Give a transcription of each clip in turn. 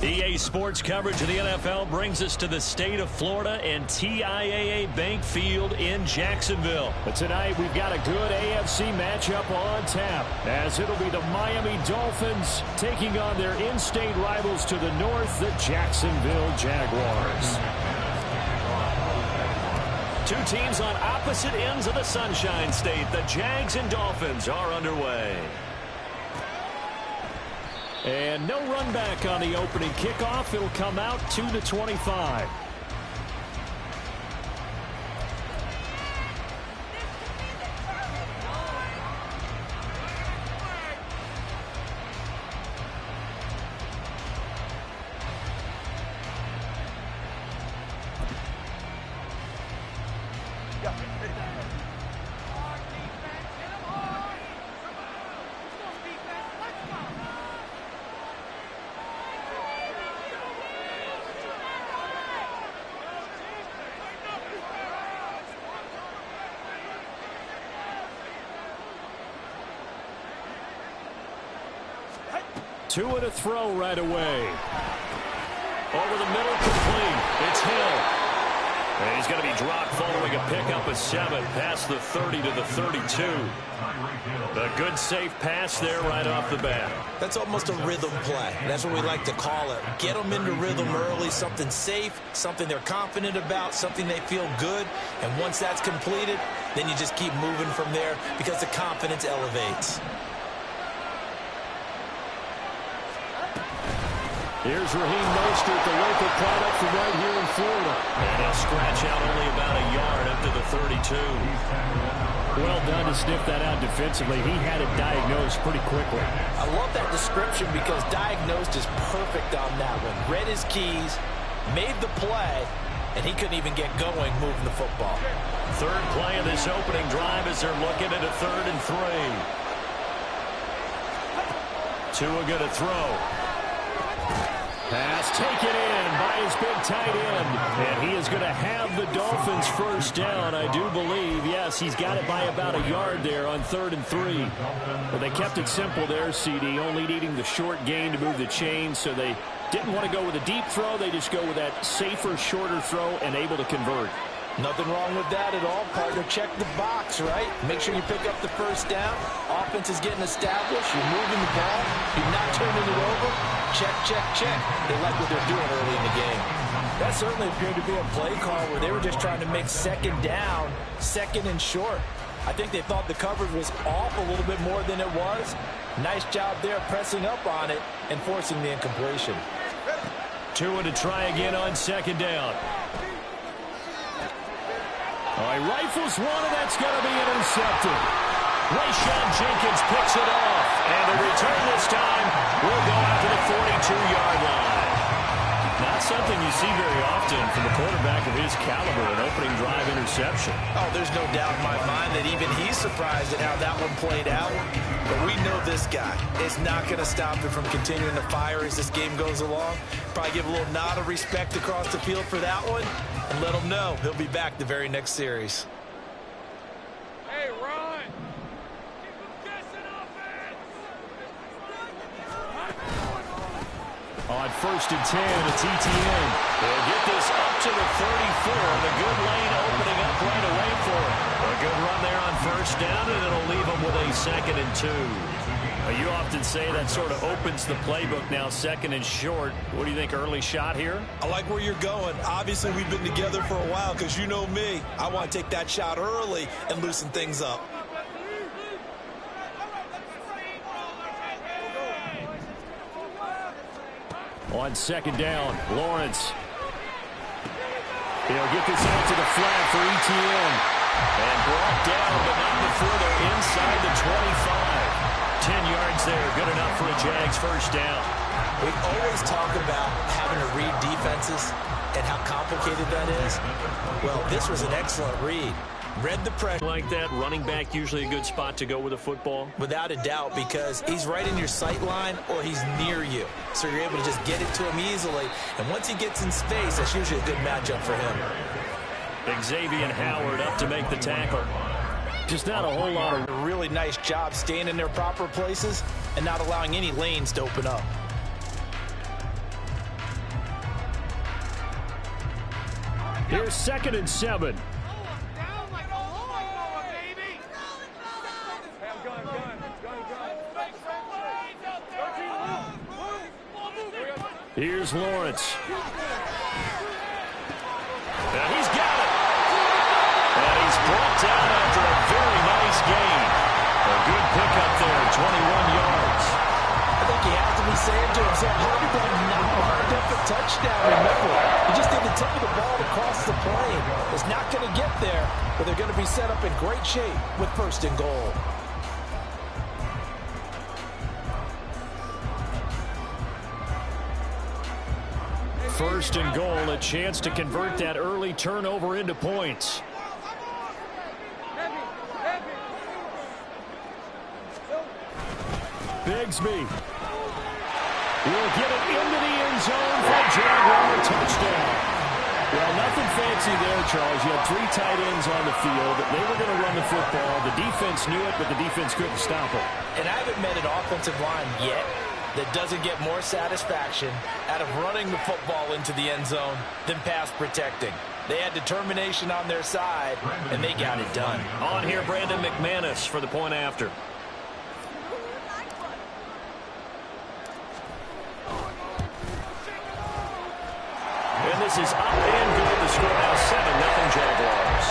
EA Sports coverage of the NFL brings us to the state of Florida and TIAA Bank Field in Jacksonville. But tonight we've got a good AFC matchup on tap, as it'll be the Miami Dolphins taking on their in-state rivals to the north, the Jacksonville Jaguars. Two teams on opposite ends of the Sunshine State. The Jags and Dolphins are underway. And no run back on the opening kickoff. It'll come out 2-25. Tua to throw right away. Over the middle, complete. It's Hill. And he's going to be dropped following a pickup of 7 past the 30 to the 32. A good safe pass there right off the bat. That's almost a rhythm play. That's what we like to call it. Get them into rhythm early, something safe, something they're confident about, something they feel good. And once that's completed, then you just keep moving from there because the confidence elevates. Here's Raheem Mostert, the local product from right here in Florida. And he'll scratch out only about a yard up to the 32. Well done to sniff that out defensively. He had it diagnosed pretty quickly. I love that description because diagnosed is perfect on that one. Read his keys, made the play, and he couldn't even get going moving the football. Third play of this opening drive as they're looking at a 3rd and 3. Tua going to throw. Pass taken in by his big tight end. And he is going to have the Dolphins first down, I do believe. Yes, he's got it by about a yard there on 3rd and 3. But they kept it simple there, CD, only needing the short gain to move the chains, so they didn't want to go with a deep throw. They just go with that safer, shorter throw and able to convert. Nothing wrong with that at all, partner. Check the box, right? Make sure you pick up the first down. Offense is getting established. You're moving the ball. You're not turning it over. Check, check, check. They like what they're doing early in the game. That certainly appeared to be a play call where they were just trying to make second down, second and short. I think they thought the coverage was off a little bit more than it was. Nice job there pressing up on it and forcing the incompletion. Tua to try again on second down. All right, rifles one, and that's going to be intercepted. Rayshawn Jenkins picks it off, and the return this time will go out to the 42-yard line. Not something you see very often from a quarterback of his caliber, an opening drive interception. Oh, there's no doubt in my mind that even he's surprised at how that one played out. But we know this guy is not going to stop him from continuing to fire as this game goes along. Probably give a little nod of respect across the field for that one and let him know he'll be back the very next series. Hey, Ron. Keep him guessing offense. On 1st and 10, it's ETN. They'll get this up to the 34. The good lane opening up right away for him. A good run there on first down, and it'll leave them with a 2nd and 2. You often say that sort of opens the playbook now, 2nd and short. What do you think, early shot here? I like where you're going. Obviously, we've been together for a while because you know me. I want to take that shot early and loosen things up. On 2nd down, Lawrence. He'll get this out to the flat for ETN. And brought down, but not before they're inside the 25. 10 yards there, good enough for a Jags first down. We always talk about having to read defenses and how complicated that is. Well, this was an excellent read. Read the pressure. Like that, running back usually a good spot to go with a football? Without a doubt, because he's right in your sight line or he's near you. So you're able to just get it to him easily. And once he gets in space, that's usually a good matchup for him. Xavier Howard up to make the tackle. Just not a whole lot of... A really nice job staying in their proper places and not allowing any lanes to open up. Here's 2nd and 7. Down like a lawnmower, baby. Hey, I'm gun. Here's Lawrence. And he's got it. And he's brought down after a very nice gain. A good pickup there, 21 yards. I think he has to be saying to himself, how did that not wind up a touchdown? Remember, he just did the tip of the ball across the plane. It's not going to get there, but they're going to be set up in great shape with 1st and goal. First and goal, a chance to convert that early turnover into points. Bigsby will get it into the end zone for a Jaguar touchdown. Well, nothing fancy there, Charles. You had 3 tight ends on the field. They were going to run the football. The defense knew it, but the defense couldn't stop it. And I haven't met an offensive line yet that doesn't get more satisfaction out of running the football into the end zone than pass protecting. They had determination on their side, and they got it done. On here, Brandon McManus for the point after. And this is up and good. The score now 7-0 Jaguars.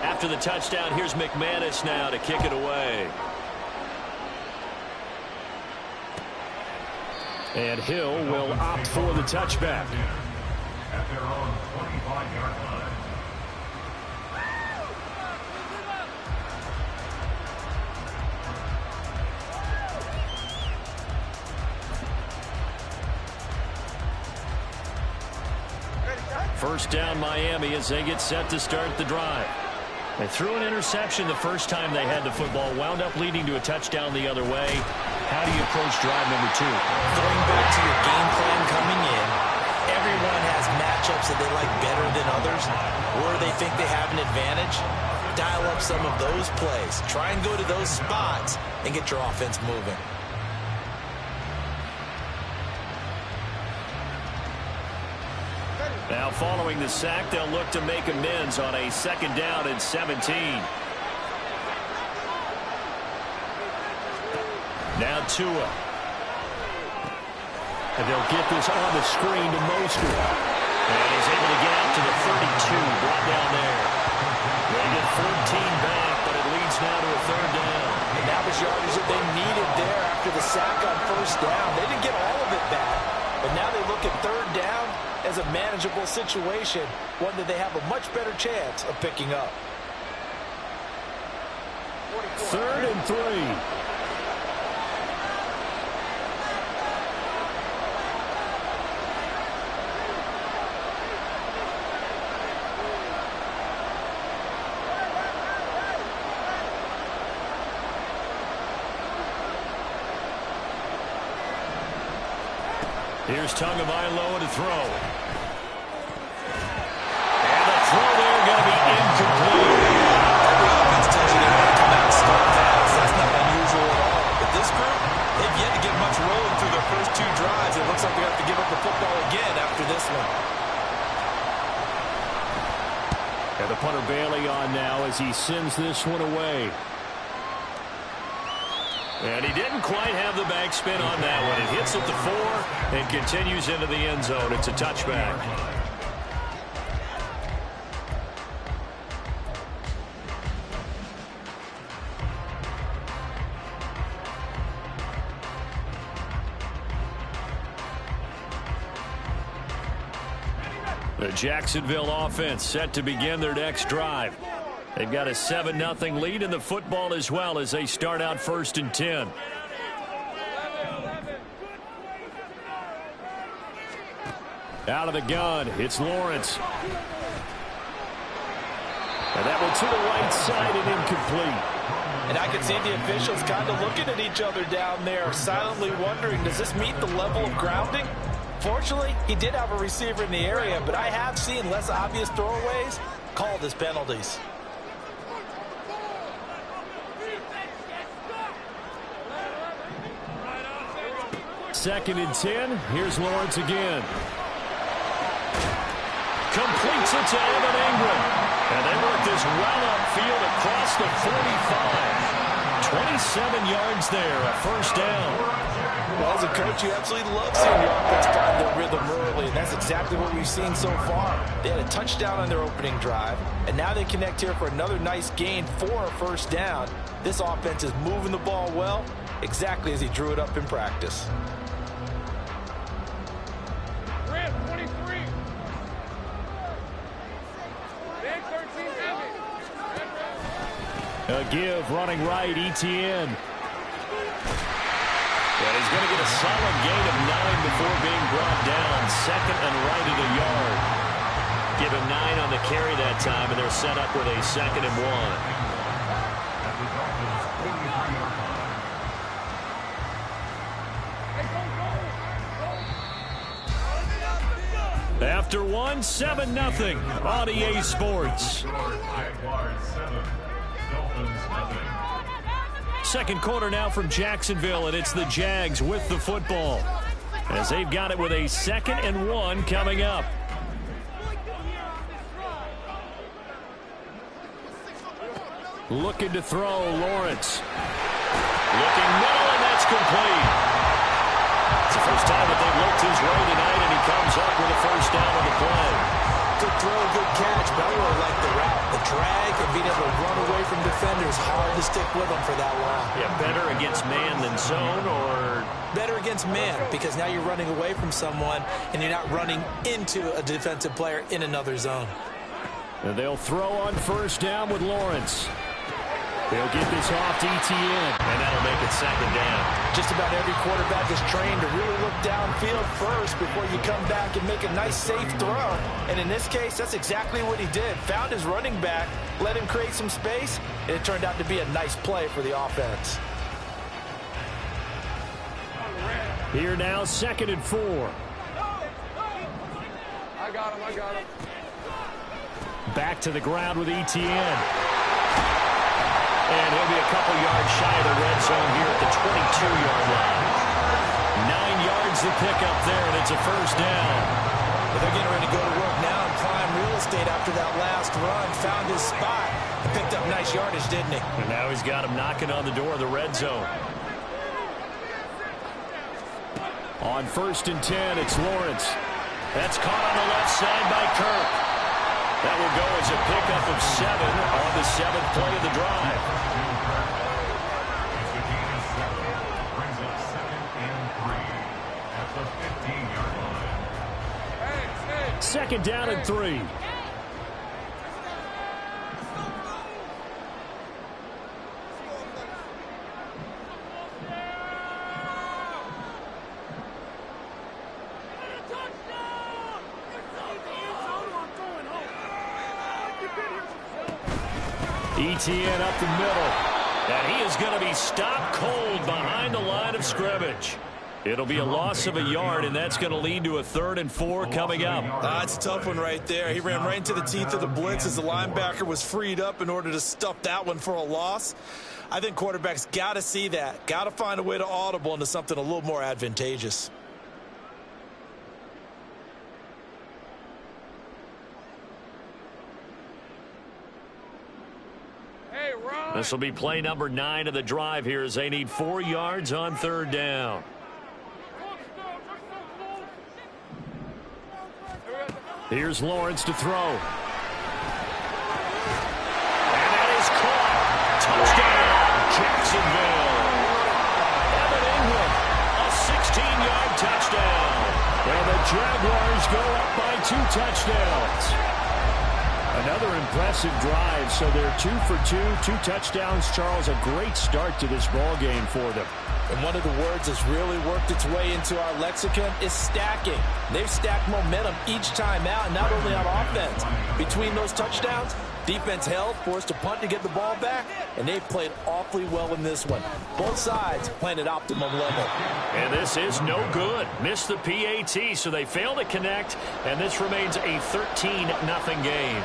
After the touchdown, here's McManus now to kick it away. And Hill will opt for the touchback. At their own 25-yard line. First down Miami as they get set to start the drive. They threw an interception the first time they had the football, wound up leading to a touchdown the other way. How do you approach drive number 2? Going back to your game plan coming in, everyone has matchups that they like better than others, where they think they have an advantage. Dial up some of those plays. Try and go to those spots and get your offense moving. Now following the sack, they'll look to make amends on a 2nd down and 17. Now Tua. And they'll get this on the screen to Mostert. And he's able to get out to the 32, brought down there. They get 14 back, but it leads now to a 3rd down. And that was yardage that they needed there after the sack on 1st down. They didn't get all of it back, but now they look at 3rd down as a manageable situation, one that they have a much better chance of picking up. 3rd and 3. Here's Tagovailoa to throw. And the throw there going to be incomplete. Every offense tells you they want to come out and start fast. That's not unusual at all. But this group, they've yet to get much rolling through their first 2 drives. It looks like they have to give up the football again after this one. And the punter Bailey on now as he sends this one away. And he didn't quite have the backspin on that one. It hits at the 4 and continues into the end zone. It's a touchback. The Jacksonville offense set to begin their next drive. They've got a 7-0 lead in the football as well as they start out 1st and 10. Out of the gun, it's Lawrence. And that one to the right side and incomplete. And I can see the officials kind of looking at each other down there, silently wondering, does this meet the level of grounding? Unfortunately, he did have a receiver in the area, but I have seen less obvious throwaways called as penalties. Second and 10. Here's Lawrence again. Completes it to Evan Ingram. And they work this well upfield across the 45. 27 yards there, a first down. Well, as a coach, you absolutely love seeing your offense find their rhythm early, and that's exactly what we've seen so far. They had a touchdown on their opening drive, and now they connect here for another nice gain for a first down. This offense is moving the ball well, exactly as he drew it up in practice. A give, running right, ETN. And he's going to get a solid gain of 9 before being brought down. Second and right at a yard. Give him 9 on the carry that time, and they're set up with a 2nd and 1. After 1, 7-0 on EA Sports. Second quarter now from Jacksonville, and it's the Jags with the football as they've got it with a 2nd and 1 coming up. Looking to throw, Lawrence. Looking middle, and that's complete. It's the first time that they've looked his way tonight, and he comes up with a first down on the play. Good throw, good catch, but I really like the route. The drag and being able to run away from defenders, hard to stick with them for that long. Yeah, better against man than zone, or? Better against man, because now you're running away from someone, and you're not running into a defensive player in another zone. And they'll throw on first down with Lawrence. They'll get this off to ETN. And that'll make it 2nd down. Just about every quarterback is trained to really look downfield first before you come back and make a nice, safe throw. And in this case, that's exactly what he did. Found his running back, let him create some space, and it turned out to be a nice play for the offense. Here now, 2nd and 4. I got him. Back to the ground with ETN. And he'll be a couple yards shy of the red zone here at the 22-yard line. 9 yards to pick up there, and it's a first down. But they're getting ready to go to work now in prime real estate after that last run. Found his spot. Picked up nice yardage, didn't he? And now he's got him knocking on the door of the red zone. On 1st and 10, it's Lawrence. That's caught on the left side by Kirk. That will go as a pickup of 7 on the 7th play of the drive. Brings up 2nd and 3 at the 15-yard line. 2nd down and 3. ETN up the middle. And he is going to be stopped cold behind the line of scrimmage. It'll be a loss of a yard, and that's going to lead to a 3rd and 4 coming up. That's a tough one right there. He ran right into the teeth of the blitz as the linebacker was freed up in order to stuff that one for a loss. I think quarterbacks got to see that. Got to find a way to audible into something a little more advantageous. This will be play number 9 of the drive here as they need 4 yards on 3rd down. Here's Lawrence to throw. And that is caught. Touchdown, Jacksonville. Evan Ingram, a 16-yard touchdown. And the Jaguars go up by 2 touchdowns. Another impressive drive, so they're 2 for 2, 2 touchdowns. Charles, a great start to this ball game for them. And one of the words that's really worked its way into our lexicon is stacking. They've stacked momentum each time out, not only on offense. Between those touchdowns, Defense held, forced a punt to get the ball back, and they've played awfully well in this one. Both sides playing at optimum level. And this is no good. Missed the PAT, so they fail to connect, and this remains a 13-0 game.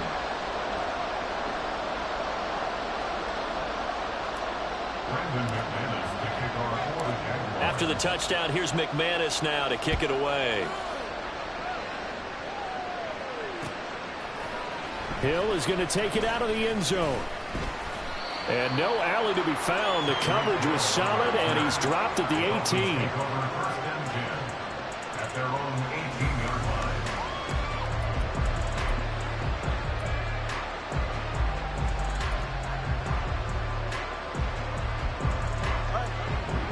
After the touchdown, here's McManus now to kick it away. Hill is going to take it out of the end zone. And no alley to be found. The coverage was solid, and he's dropped at the 18. At their own 18-yard line.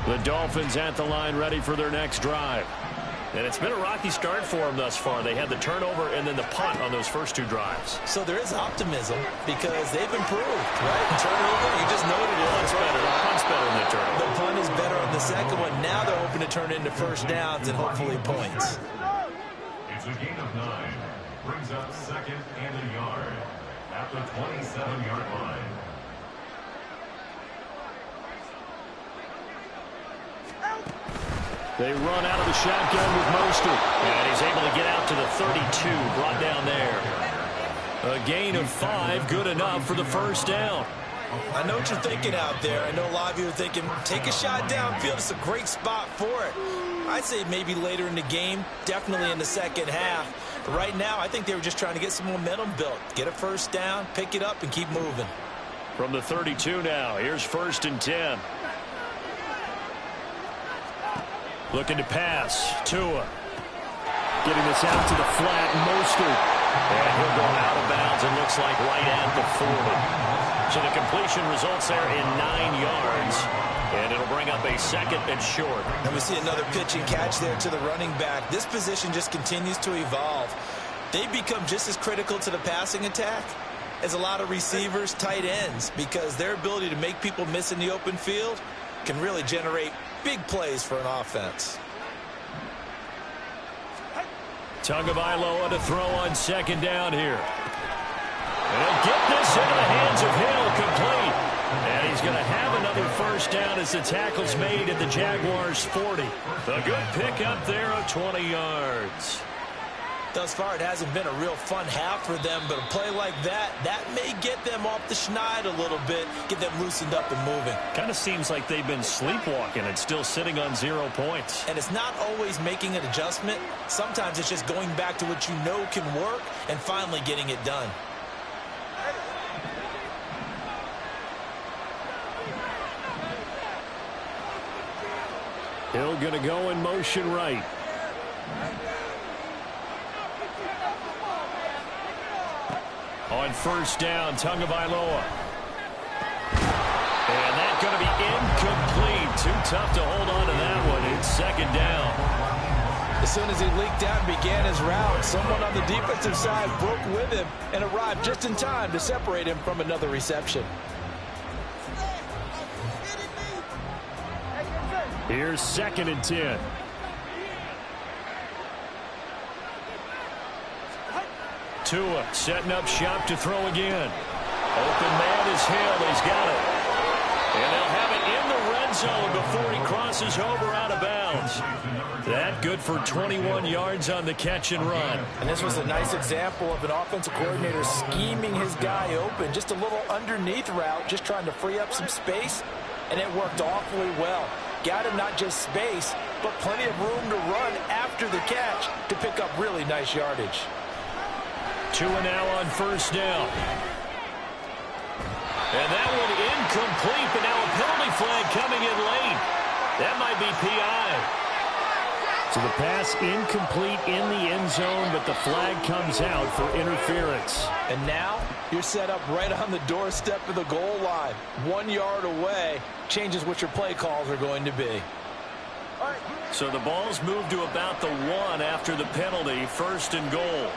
The Dolphins at the line, ready for their next drive. And it's been a rocky start for them thus far. They had the turnover and then the punt on those first two drives. So there is optimism because they've improved, right? Turnover, you just noted it. Punt's better than the turnover. The punt is better on the second one. Now they're hoping to turn into first downs and hopefully points. It's a gain of 9. Brings up second and a yard at the 27-yard line. They run out of the shotgun with Mostert. And he's able to get out to the 32, brought down there. A gain of 5, good enough for the first down. I know what you're thinking out there. I know a lot of you are thinking, take a shot downfield. It's a great spot for it. I'd say maybe later in the game, definitely in the second half. But right now, I think they were just trying to get some momentum built. Get a first down, pick it up, and keep moving. From the 32 now, here's 1st and 10. Looking to pass. Tua. Getting this out to the flat. Mostert. And he'll go out of bounds. It looks like right at the 40. So the completion results there in 9 yards. And it'll bring up a 2nd and short. And we see another pitch and catch there to the running back. This position just continues to evolve. They become just as critical to the passing attack as a lot of receivers, tight ends, because their ability to make people miss in the open field can really generate big plays for an offense. Tagovailoa to throw on 2nd down here. And he'll get this into the hands of Hill, complete. And he's going to have another first down as the tackle's made at the Jaguars' 40. A good pickup there of 20 yards. Thus far, it hasn't been a real fun half for them, but a play like that may get them off the schneid a little bit, get them loosened up and moving. Kind of seems like they've been sleepwalking and still sitting on 0 points. And it's not always making an adjustment. Sometimes it's just going back to what you know can work and finally getting it done. Hill going to go in motion right. On 1st down, Tagovailoa. And that's going to be incomplete. Too tough to hold on to that one. It's 2nd down. As soon as he leaked out and began his route, someone on the defensive side broke with him and arrived just in time to separate him from another reception. Here's 2nd and 10. Tua setting up shop to throw again. Open man is Hill. He's got it. And they'll have it in the red zone before he crosses over out of bounds. That good for 21 yards on the catch and run. And this was a nice example of an offensive coordinator scheming his guy open. Just a little underneath route, just trying to free up some space. And it worked awfully well. Got him not just space, but plenty of room to run after the catch to pick up really nice yardage. Tua now on 1st down. And that one incomplete, but now a penalty flag coming in late. That might be PI. So the pass incomplete in the end zone, but the flag comes out for interference. And now you're set up right on the doorstep of the goal line. 1 yard away changes what your play calls are going to be. So the ball's moved to about the 1 after the penalty, 1st and goal.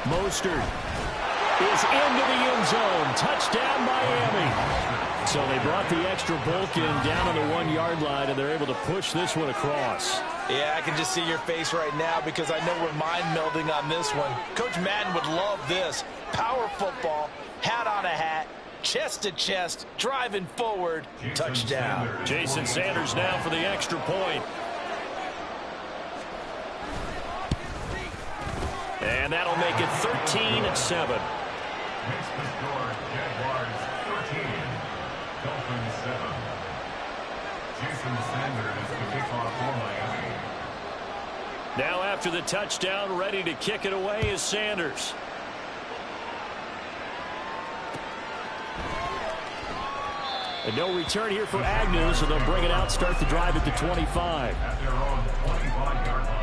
Mostert is into the end zone. Touchdown, Miami. So they brought the extra bulk in down on the 1-yard line, and they're able to push this one across. Yeah, I can just see your face right now because I know we're mind-melding on this one. Coach Madden would love this. Power football, hat on a hat, chest to chest, driving forward, touchdown. Jason Sanders now for the extra point. And that'll make it 13-7. Makes the score Jaguars 13, Dolphins 7. Jason Sanders, the kickoff for Miami. Now after the touchdown, ready to kick it away is Sanders. And no return here for Agnew, so they'll bring it out, start the drive at the 25. At their own 25-yard line.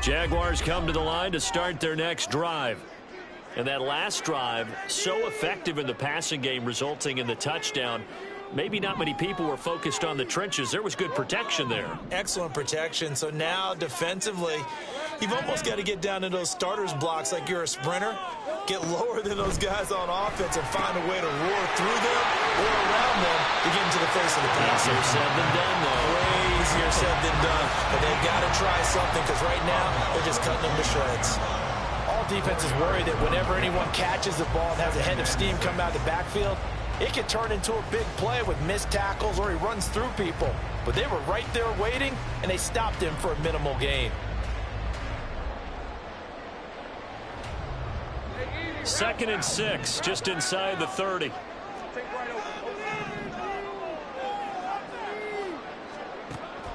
Jaguars come to the line to start their next drive. And that last drive, so effective in the passing game, resulting in the touchdown. Maybe not many people were focused on the trenches. There was good protection there. Excellent protection. So now defensively, you've almost got to get down to those starters blocks like you're a sprinter. Get lower than those guys on offense and find a way to roar through them or around them to get into the face of the pass. Easier said than done, though. Way easier said than done. But they've got to try something because right now they're just cutting them to shreds. All defenses worry that whenever anyone catches the ball and has a head of steam come out of the backfield, it can turn into a big play with missed tackles or he runs through people. But they were right there waiting, and they stopped him for a minimal gain. 2nd and 6, just inside the 30.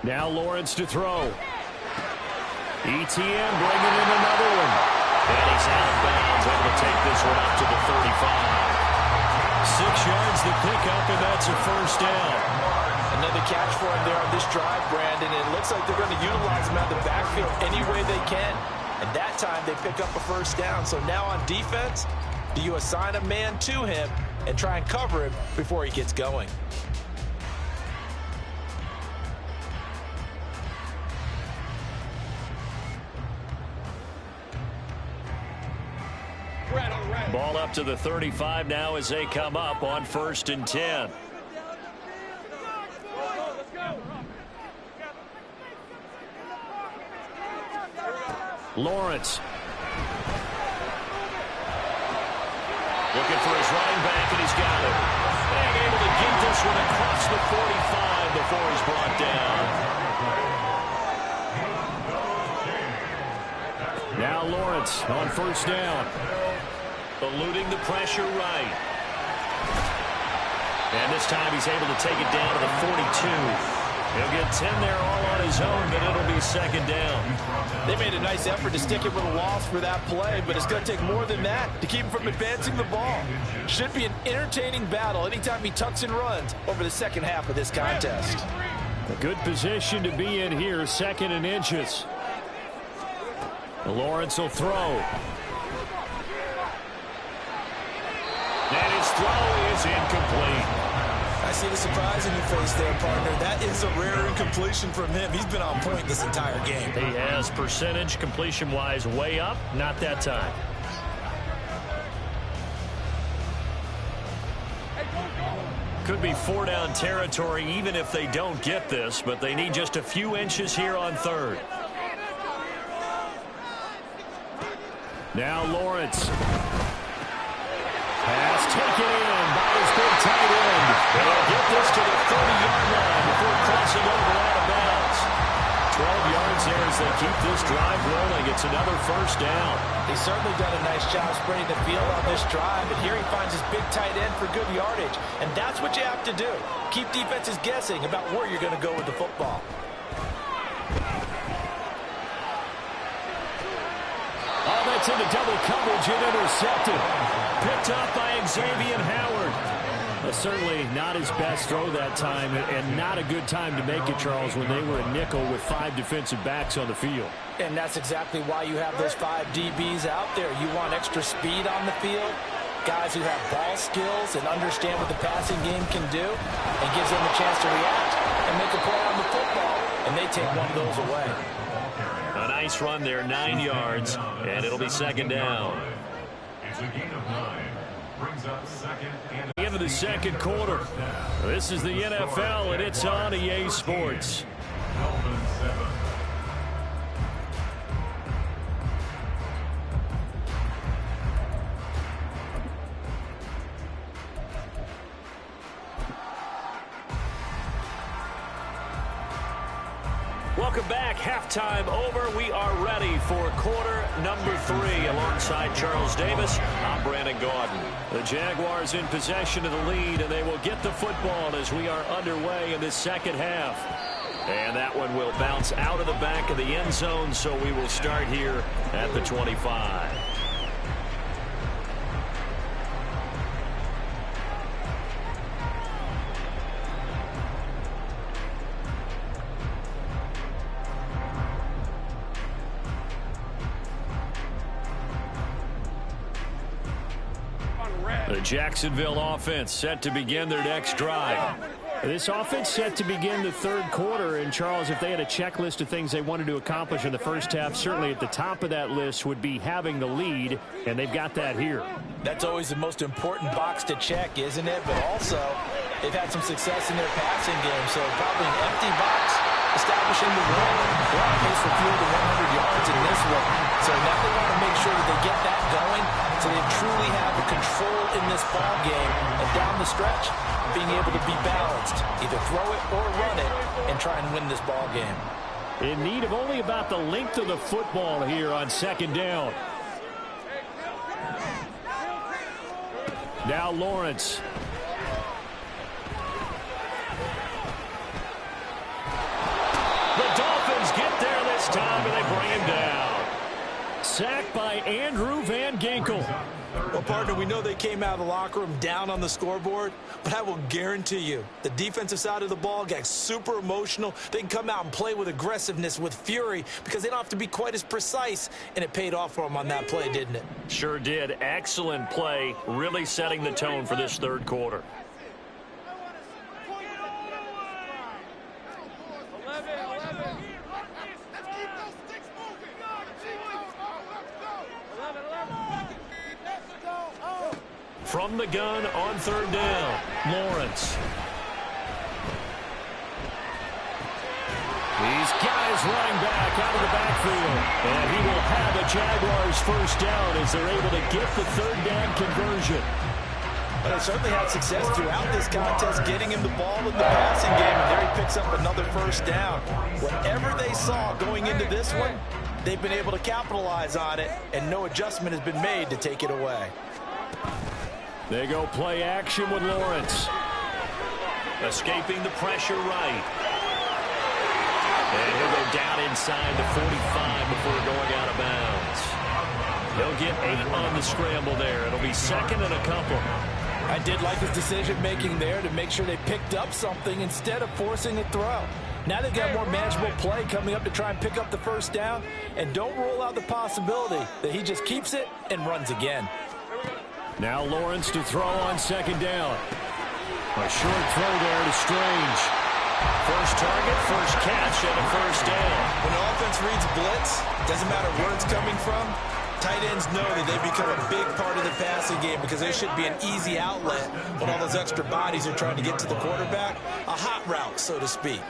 Now Lawrence to throw. ETN bringing in another one. And he's out of bounds, able to take this one up to the 35. 6 yards the pickup, and that's a first down. Another catch for him there on this drive, Brandon. And it looks like they're going to utilize him out of the backfield any way they can. And that time they pick up a first down. So now on defense, do you assign a man to him and try and cover him before he gets going? Ball up to the 35 now as they come up on 1st and 10. Lawrence. Looking for his running back, and he's got it. And able to get this one across the 45 before he's brought down. Now Lawrence on 1st down. Eluding the pressure right. And this time he's able to take it down to the 42. He'll get 10 there all on his own, but it'll be 2nd down. They made a nice effort to stick it with a loss for that play, but it's going to take more than that to keep him from advancing the ball. Should be an entertaining battle anytime he tucks and runs over the second half of this contest. A good position to be in here, 2nd and inches. Lawrence will throw. And his throw is incomplete. I see the surprise in your face there, partner. That is a rare incompletion from him. He's been on point this entire game. He has percentage completion-wise way up. Not that time. Could be 4-down territory even if they don't get this, but they need just a few inches here on 3rd. Now Lawrence. Pass taken in by his big tight end. And he'll get this to the 30-yard line before crossing over out of bounds. 12 yards there as they keep this drive rolling. It's another first down. He's certainly done a nice job spreading the field on this drive, and here he finds his big tight end for good yardage. And that's what you have to do. Keep defenses guessing about where you're going to go with the football. Oh, that's into double coverage and intercepted. Picked up by Xavier Howard. Certainly not his best throw that time, and not a good time to make it, Charles, when they were a nickel with 5 defensive backs on the field. And that's exactly why you have those 5 DBs out there. You want extra speed on the field. guys who have ball skills and understand what the passing game can do, and gives them a chance to react and make a play on the football, and they take one of those away. A nice run there, 9 yards, and it'll be second down. It's a gain of 9. Brings up second and The end of the second quarter. This is the NFL, and it's on EA Sports. Dolphins 7. Welcome back. Halftime over. We are ready for quarter number 3. Alongside Charles Davis, I'm Brandon Gaudin. The Jaguars in possession of the lead, and they will get the football as we are underway in this second half. And that one will bounce out of the back of the end zone, so we will start here at the 25. The Jacksonville offense set to begin their next drive. This offense set to begin the third quarter, and Charles, if they had a checklist of things they wanted to accomplish in the first half, certainly at the top of that list would be having the lead, and they've got that here. That's always the most important box to check, isn't it? But also, they've had some success in their passing game, so probably an empty box establishing the run. They're on pace for fewer than 100 yards in this one. So now they want to make sure that they get that going so they truly have the control in this ball game. And down the stretch, being able to be balanced, either throw it or run it, and try and win this ball game. In need of only about the length of the football here on second down. Now Lawrence. The Dolphins get there this time, and they bring him down. Sacked by Andrew Van Ginkel. Well, partner, we know they came out of the locker room down on the scoreboard, but I will guarantee you the defensive side of the ball got super emotional. They can come out and play with aggressiveness, with fury, because they don't have to be quite as precise, and it paid off for them on that play, didn't it? Sure did. Excellent play, really setting the tone for this third quarter. From the gun on third down, Lawrence. These guys running back out of the backfield. And he will have the Jaguars first down as they're able to get the third down conversion. They certainly had success throughout this contest, getting him the ball in the passing game, and there he picks up another first down. Whatever they saw going into this one, they've been able to capitalize on it, and no adjustment has been made to take it away. They go play action with Lawrence. Escaping the pressure right. And he'll go down inside the 45 before going out of bounds. They'll get 8 on the scramble there. It'll be second and a couple. I did like his decision-making there to make sure they picked up something instead of forcing a throw. Now they've got more manageable play coming up to try and pick up the first down, and don't rule out the possibility that he just keeps it and runs again. Now Lawrence to throw on second down. A short throw there to Strange. First target, first catch, and a first down. When the offense reads blitz, doesn't matter where it's coming from, tight ends know that they become a big part of the passing game because there should be an easy outlet when all those extra bodies are trying to get to the quarterback. A hot route, so to speak.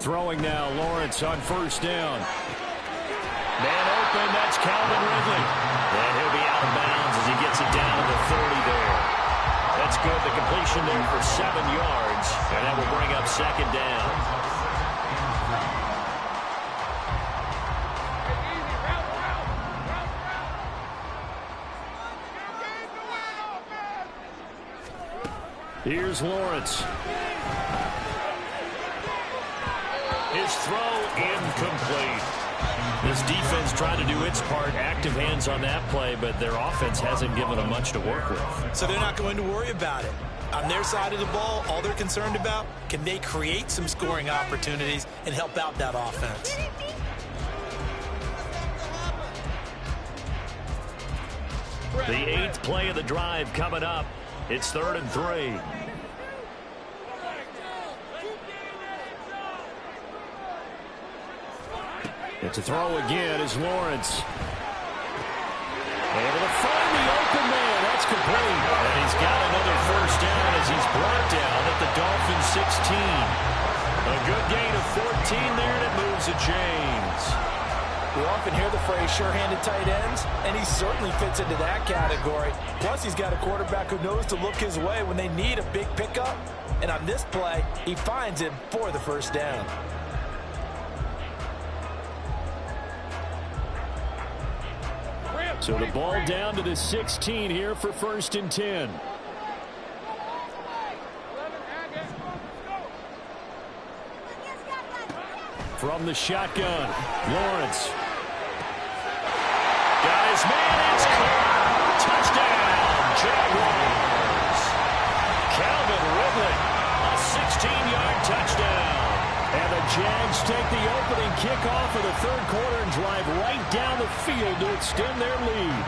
Throwing now, Lawrence on first down. Man open, that's Calvin Ridley. And he'll be out of bounds as he gets it down to the 30 there. That's good. The completion there for 7 yards. And that will bring up second down. Here's Lawrence. His throw incomplete. This defense trying to do its part, active hands on that play, but their offense hasn't given them much to work with. So they're not going to worry about it. On their side of the ball, all they're concerned about, can they create some scoring opportunities and help out that offense? The 8th play of the drive coming up. It's 3rd and 3. It's a throw again is Lawrence. Able to find the open man. That's complete. And he's got another first down as he's brought down at the Dolphins 16. A good gain of 14 there, and it moves the chains. We often hear the phrase sure-handed tight ends, and he certainly fits into that category. Plus, he's got a quarterback who knows to look his way when they need a big pickup. And on this play, he finds him for the first down. So the ball down to the 16 here for 1st and 10. From the shotgun, Lawrence. Got his man, it's caught. Touchdown, Jaguars. Calvin Ridley, a 16-yard touchdown. And the Jags take the opening kickoff of the 3rd quarter and drive right down the field to extend their lead.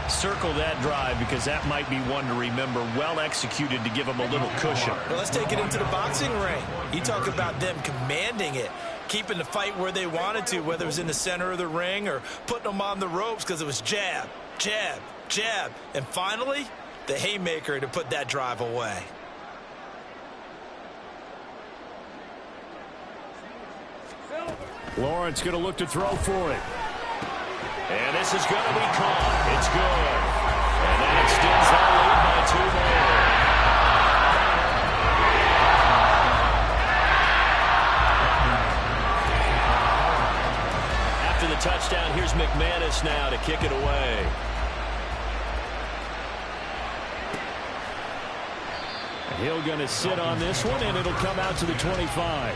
Circle that drive because that might be one to remember. Well executed to give them a little cushion. Well, let's take it into the boxing ring. You talk about them commanding it, keeping the fight where they wanted to, whether it was in the center of the ring or putting them on the ropes because it was jab, jab, jab. And finally, the haymaker to put that drive away. Lawrence going to look to throw for it. And this is going to be caught. It's good. And that extends that lead by 2 more. After the touchdown, here's McManus now to kick it away. Hill going to sit on this one, and it'll come out to the 25.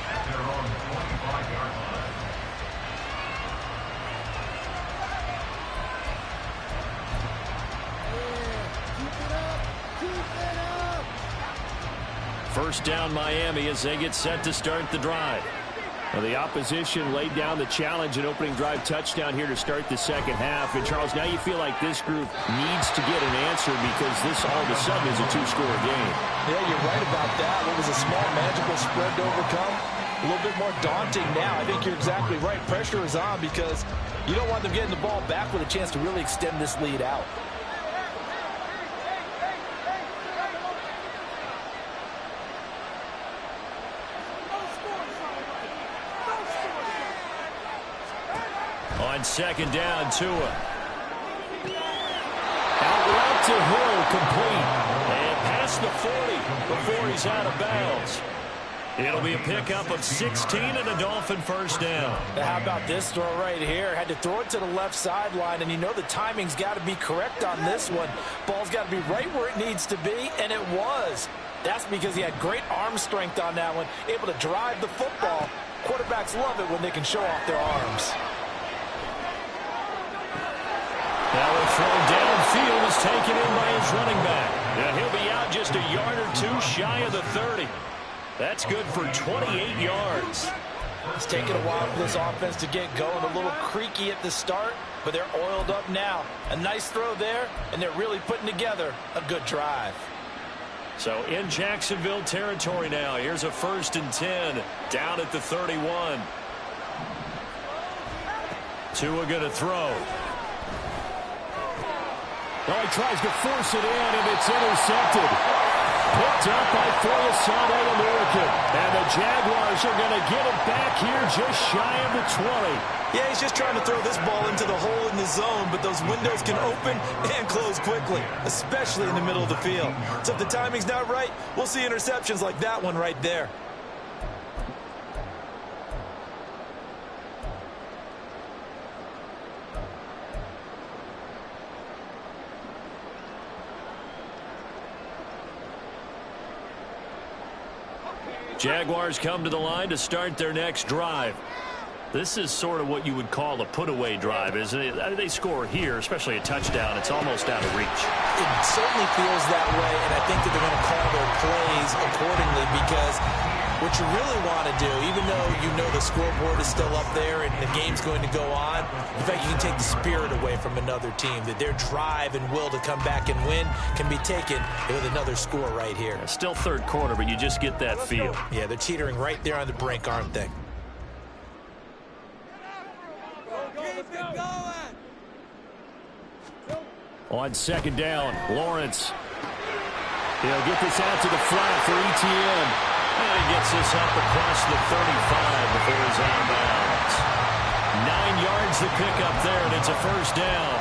First down Miami as they get set to start the drive. Well, the opposition laid down the challenge and opening drive touchdown here to start the 2nd half. And, Charles, now you feel like this group needs to get an answer because this all of a sudden is a 2-score game. Yeah, you're right about that. What was a small, manageable spread to overcome? A little bit more daunting now. I think you're exactly right. Pressure is on because you don't want them getting the ball back with a chance to really extend this lead out. On 2nd down, Tua. Out route to Hill, complete. And past the 40 before he's out of bounds. It'll be a pickup of 16 and a Dolphin first down. How about this throw right here? Had to throw it to the left sideline, and you know the timing's got to be correct on this one. Ball's got to be right where it needs to be, and it was. That's because he had great arm strength on that one, able to drive the football. Quarterbacks love it when they can show off their arms. That will throw downfield is taken in by his running back. And he'll be out just a yard or two shy of the 30. That's good for 28 yards. It's taken a while for this offense to get going. A little creaky at the start, but they're oiled up now. A nice throw there, and they're really putting together a good drive. So in Jacksonville territory now. Here's a 1st and 10 down at the 31. Tua going to throw. Well, he tries to force it in, and it's intercepted. Picked up by Foyesade American. And the Jaguars are going to get it back here just shy of the 20. Yeah, he's just trying to throw this ball into the hole in the zone, but those windows can open and close quickly, especially in the middle of the field. So if the timing's not right, we'll see interceptions like that one right there. Jaguars come to the line to start their next drive. This is sort of what you would call a put-away drive, isn't it? They score here, especially a touchdown. It's almost out of reach. It certainly feels that way, and I think that they're going to call their plays accordingly because what you really want to do, even though you know the scoreboard is still up there and the game's going to go on, in fact, you can take the spirit away from another team, that their drive and will to come back and win can be taken with another score right here. Still third quarter, but you just get that feel. Yeah, they're teetering right there on the brink, aren't they? On second down, Lawrence. He'll get this out to the flat for ETN. And he gets this up across the 35 before he's out of bounds. 9 yards to pick up there, and it's a first down.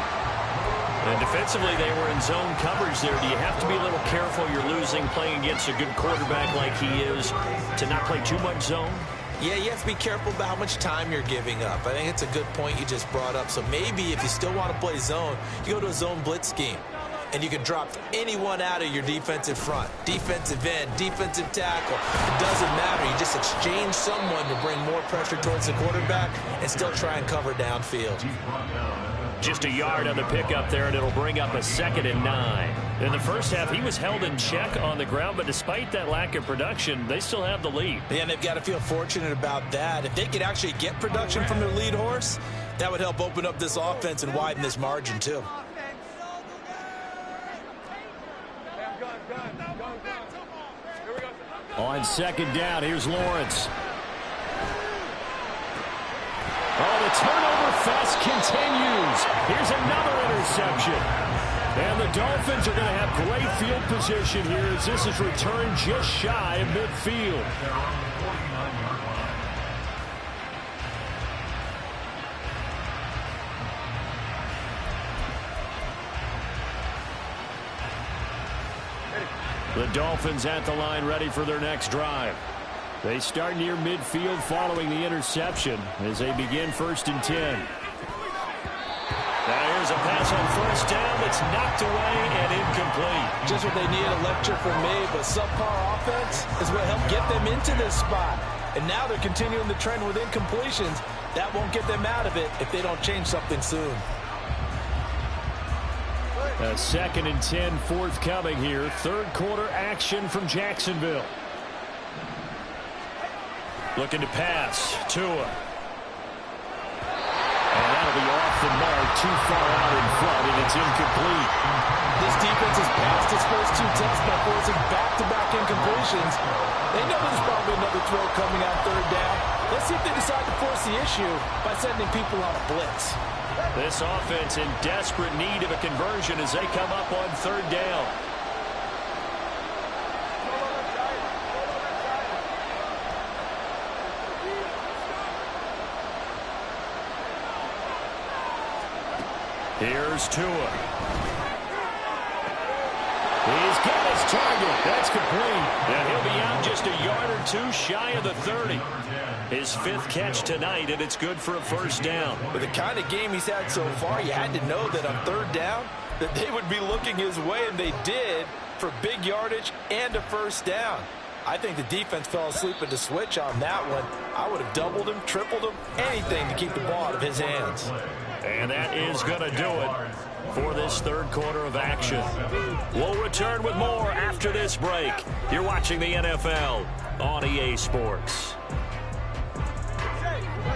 And defensively, they were in zone coverage there. Do you have to be a little careful? You're losing, playing against a good quarterback like he is, to not play too much zone? Yeah, you have to be careful about how much time you're giving up. I think it's a good point you just brought up. So maybe if you still want to play zone, you go to a zone blitz scheme. And you can drop anyone out of your defensive front. Defensive end, defensive tackle. It doesn't matter. You just exchange someone to bring more pressure towards the quarterback and still try and cover downfield. Just a yard on the pickup there, and it'll bring up a 2nd and 9. In the first half, he was held in check on the ground, but despite that lack of production, they still have the lead. Yeah, and they've got to feel fortunate about that. If they could actually get production from their lead horse, that would help open up this offense and widen this margin, too. On second down, here's Lawrence. Oh, the turnover fest continues. Here's another interception. And the Dolphins are going to have great field position here as this is returned just shy of midfield. The Dolphins at the line ready for their next drive. They start near midfield following the interception as they begin 1st and 10. Now here's a pass on first down that's knocked away and incomplete. Just what they need, a lecture from me, but subpar offense is what helped get them into this spot. And now they're continuing the trend with incompletions. That won't get them out of it if they don't change something soon. A 2nd and 10 forthcoming here. Third quarter action from Jacksonville. Looking to pass. Tua. And that'll be off the mark, too far out in front, and it's incomplete. This defense has passed its first 2 tests by forcing back-to-back incompletions. They know there's probably another throw coming on 3rd down. Let's see if they decide to force the issue by sending people on a blitz. This offense in desperate need of a conversion as they come up on 3rd down. Here's Tua. He's got his target. That's complete. And he'll be out just a yard or 2 shy of the 30. His 5th catch tonight, and it's good for a first down. With the kind of game he's had so far, you had to know that on 3rd down, that they would be looking his way, and they did, for big yardage and a first down. I think the defense fell asleep at the switch on that one. I would have doubled him, tripled him, anything to keep the ball out of his hands. And that is going to do it for this 3rd quarter of action. We'll return with more after this break. You're watching the NFL on EA Sports.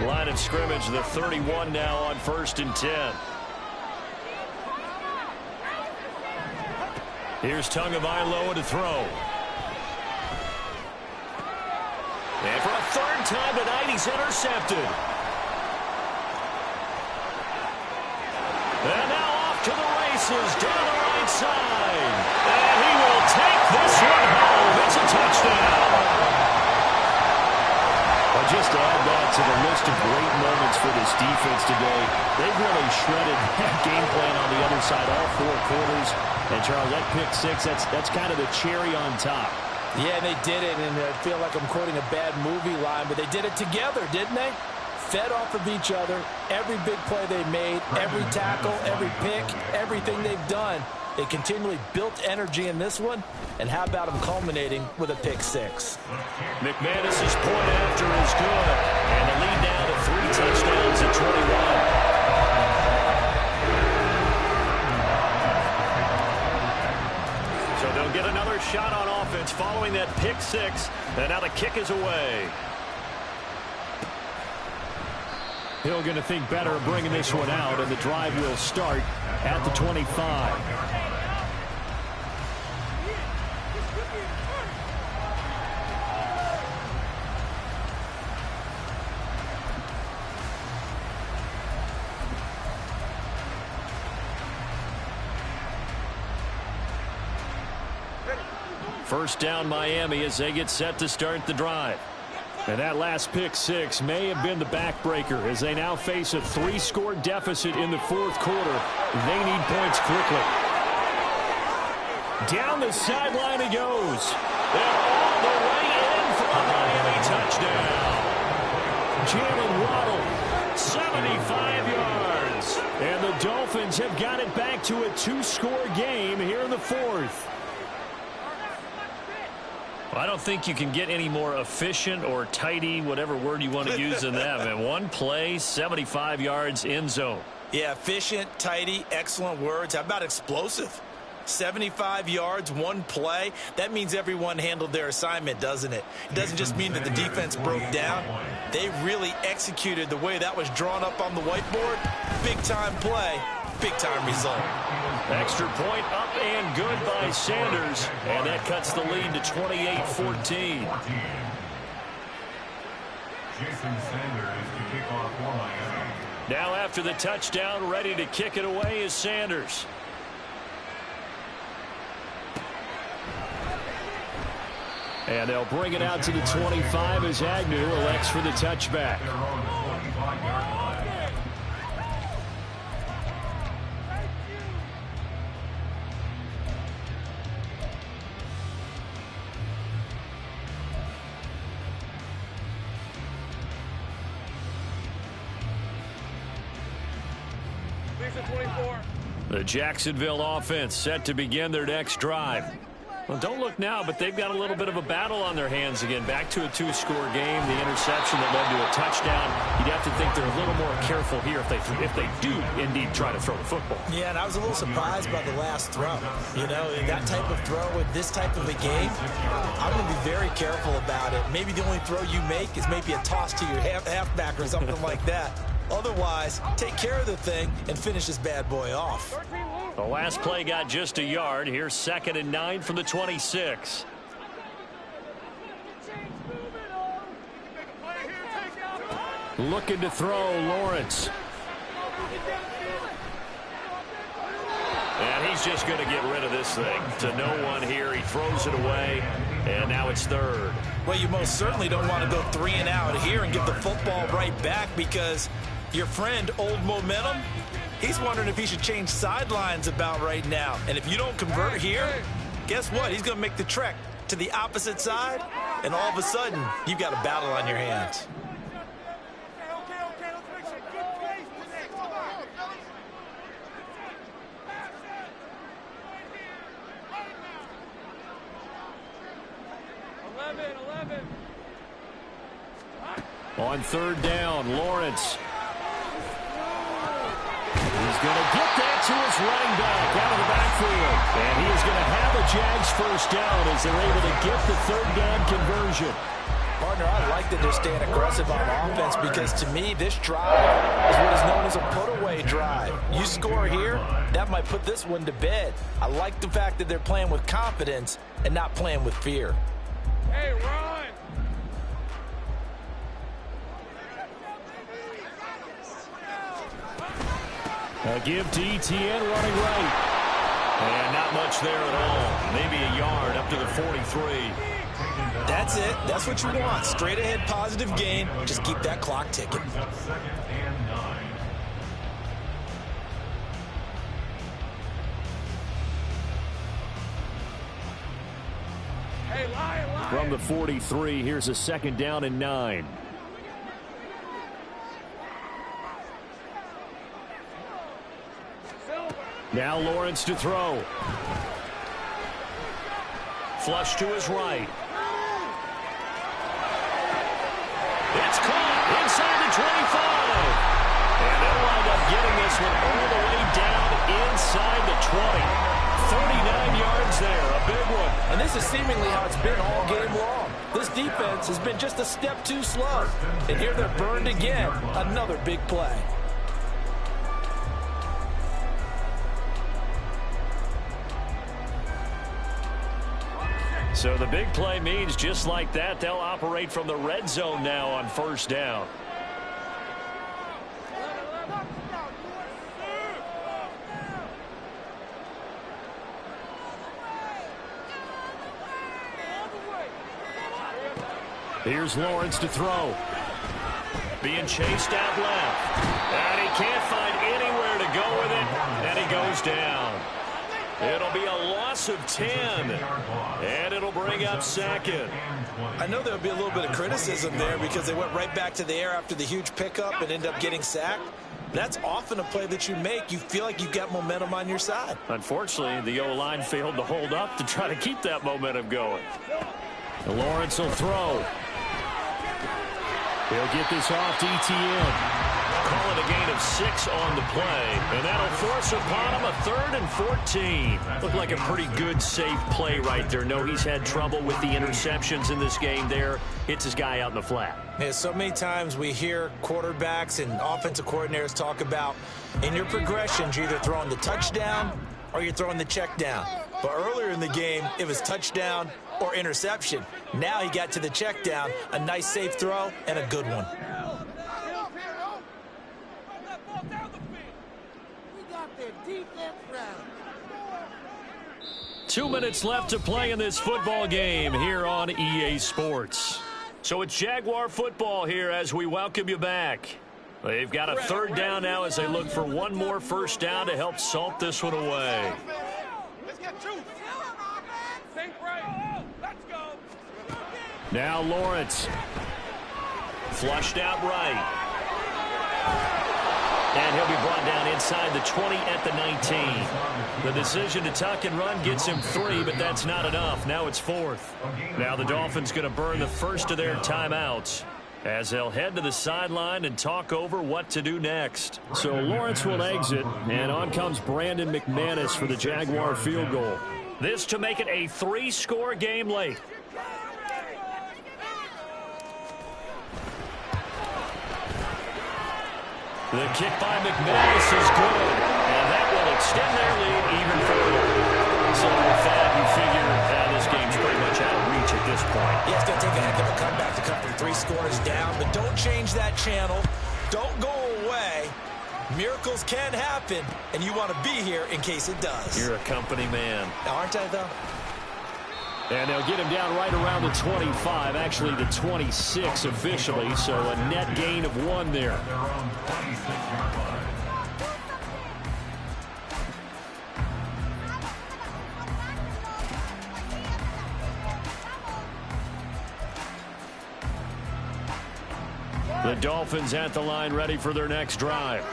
Line of scrimmage, the 31 now on 1st and 10. Here's Tagovailoa to throw. And for a 3rd time tonight, he's intercepted. And now off to the races down the right side. And he will take this one home. It's a touchdown. Well, just to add that to the list of great moments for this defense today, they've really shredded that game plan on the other side all 4 quarters. And, Charles, that pick 6, that's kind of the cherry on top. Yeah, they did it, and I feel like I'm quoting a bad movie line, but they did it together, didn't they? Fed off of each other, every big play they made, every tackle, every pick, everything they've done. They continually built energy in this one, and how about them culminating with a pick six? McManus's point after is good, and the lead down to 3 touchdowns at 21. So they'll get another shot on offense following that pick six, and now the kick is away. Hill going to think better of bringing this one out, and the drive will start at the 25. First down Miami as they get set to start the drive. And that last pick six may have been the backbreaker as they now face a 3-score deficit in the fourth quarter. They need points quickly. Down the sideline he goes. And all the way in for a Miami touchdown. Jalen Waddle, 75 yards. And the Dolphins have got it back to a 2-score game here in the fourth. I don't think you can get any more efficient or tidy, whatever word you want to use in that. Man, one play, 75 yards, end zone. Yeah, efficient, tidy, excellent words. How about explosive? 75 yards, one play. That means everyone handled their assignment, doesn't it? It doesn't just mean that the defense broke down. They really executed the way that was drawn up on the whiteboard. Big-time play, big-time result. Extra point up and good by Sanders. And that cuts the lead to 28-14. Jason Sanders to kick off for Miami. Now after the touchdown, ready to kick it away is Sanders. And they'll bring it out to the 25 as Agnew elects for the touchback. The Jacksonville offense set to begin their next drive. Well, don't look now, but they've got a little bit of a battle on their hands again. Back to a 2-score game. The interception that led to a touchdown. You'd have to think they're a little more careful here if they do indeed try to throw the football. Yeah, and I was a little surprised by the last throw. You know, that type of throw with this type of a game, I'm going to be very careful about it. Maybe the only throw you make is maybe a toss to your halfback or something like that. Otherwise, take care of the thing and finish this bad boy off. The last play got just a yard. Here's 2nd and 9 from the 26. Looking to throw, Lawrence. And he's just going to get rid of this thing to no one here. He throws it away, and now it's 3rd. Well, you most certainly don't want to go 3 and out here and get the football right back because your friend, Old Momentum, he's wondering if he should change sidelines about right now. And if you don't convert here, guess what? He's going to make the trek to the opposite side, and all of a sudden, you've got a battle on your hands. On 3rd down, Lawrence. He's going to get that to his running back out of the backfield. And he is going to have a Jags first down as they're able to get the 3rd down conversion. Partner, I like that they're staying aggressive on offense because to me, this drive is what is known as a put-away drive. You score here, that might put this one to bed. I like the fact that they're playing with confidence and not playing with fear. Hey, run! A give to Etienne running right. And not much there at all. Maybe a yard up to the 43. That's it. That's what you want. Straight ahead positive gain. Just keep that clock ticking. 2nd and 9. Hey, Lion! From the 43, here's a 2nd down and 9. Now Lawrence to throw. Flush to his right. It's caught inside the 25. And they'll wind up getting this one all the way down inside the 20. 39 yards there, a big one. And this is seemingly how it's been all game long. This defense has been just a step too slow. And here they're burned again. Another big play. So the big play means just like that, they'll operate from the red zone now on first down. Here's Lawrence to throw. Being chased out left. And he can't find anywhere to go with it. And he goes down. It'll be a loss of 10. And it'll bring up second. I know there'll be a little bit of criticism there because they went right back to the air after the huge pickup and ended up getting sacked. That's often a play that you make. You feel like you've got momentum on your side. Unfortunately, the O-line failed to hold up to try to keep that momentum going. Lawrence will throw. He'll get this off to ETN. Call it a gain of 6 on the play. And that'll force upon him a 3rd and 14. Looked like a pretty good, safe play right there. No, he's had trouble with the interceptions in this game there. Hits his guy out in the flat. Yeah, so many times we hear quarterbacks and offensive coordinators talk about in your progressions, you're either throwing the touchdown or you're throwing the check down. But earlier in the game, it was touchdown or interception. Now he got to the check down, a nice safe throw, and a good one. 2 minutes left to play in this football game here on EA Sports. So it's Jaguar football here as we welcome you back. They've got a 3rd down now as they look for one more first down to help salt this one away. Let's get 2. Think right. Let's go. Now Lawrence. Flushed out right. And he'll be brought down inside the 20 at the 19. The decision to tuck and run gets him 3, but that's not enough. Now it's 4th. Now the Dolphins going to burn the first of their timeouts as they'll head to the sideline and talk over what to do next. So Lawrence will exit, and on comes Brandon McManus for the Jaguar field goal. This to make it a 3-score game late. The kick by McManus is good, and that will extend their lead even further. So with that, you figure this game's pretty much out of reach at this point. Yeah, it's going to take a heck of a comeback to cut from 3 scores down, but don't change that channel. Don't go away. Miracles can happen, and you want to be here in case it does. You're a company man. Aren't I, though? And they'll get him down right around the 25, actually the 26 officially, so a net gain of 1 there. The Dolphins at the line ready for their next drive.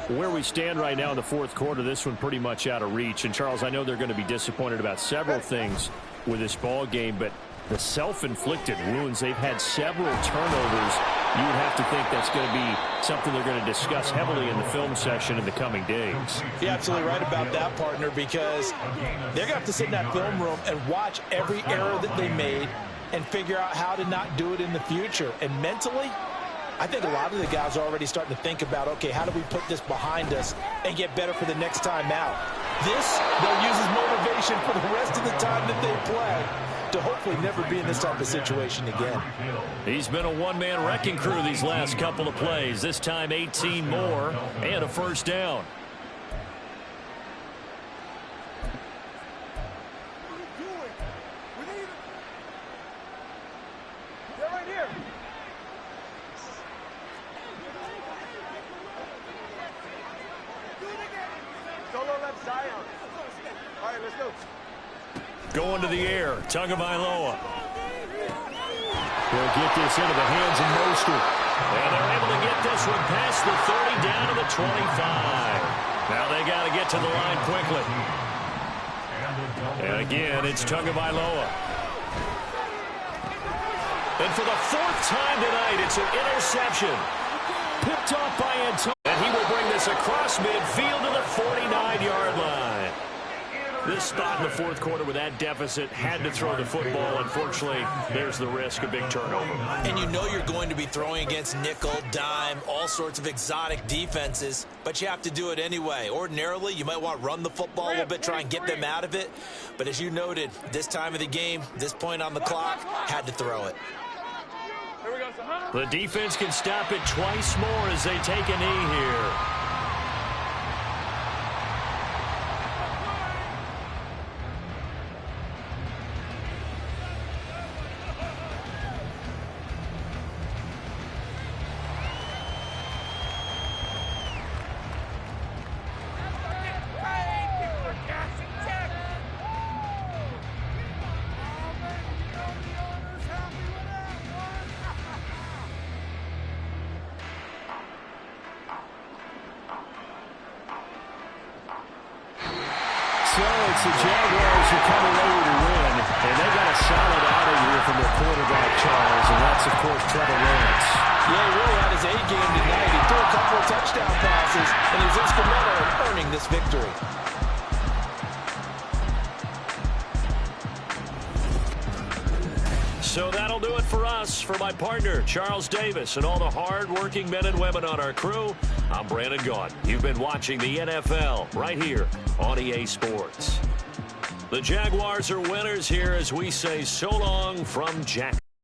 Where we stand right now in the 4th quarter, this one pretty much out of reach. And, Charles, I know they're going to be disappointed about several things with this ball game, but the self-inflicted wounds, they've had several turnovers. You would have to think that's going to be something they're going to discuss heavily in the film session in the coming days. You're absolutely right about that, partner, because they're going to have to sit in that film room and watch every error that they made and figure out how to not do it in the future. And mentally, I think a lot of the guys are already starting to think about, okay, how do we put this behind us and get better for the next time out? This, they'll use as motivation for the rest of the time that they play to hopefully never be in this type of situation again. He's been a one-man wrecking crew these last couple of plays. This time 18 more and a first down. Going to the air, Tagovailoa. He'll get this into the hands of Mostert. And they're able to get this one past the 30 down to the 25. Now they got to get to the line quickly. And again, it's Tagovailoa. And for the fourth time tonight, it's an interception. Picked off by Antonio. And he will bring this across midfield to the 49-yard line. This spot in the fourth quarter with that deficit, had to throw the football. Unfortunately, there's the risk of big turnover. And you know you're going to be throwing against nickel, dime, all sorts of exotic defenses, but you have to do it anyway. Ordinarily, you might want to run the football a little bit, try and get them out of it. But as you noted, this time of the game, this point on the clock, had to throw it. The defense can stop it twice more as they take a knee here. So it's the Jaguars who come away with a win, and they got a solid outing here from their quarterback, Charles, and that's, of course, Trevor Lawrence. Yeah, he really had his A game tonight. He threw a couple of touchdown passes, and he was instrumental in earning this victory. So that'll do it for us. For my partner, Charles Davis, and all the hard-working men and women on our crew, I'm Brandon Gaudin. You've been watching the NFL right here on EA Sports. The Jaguars are winners here as we say so long from Jacksonville.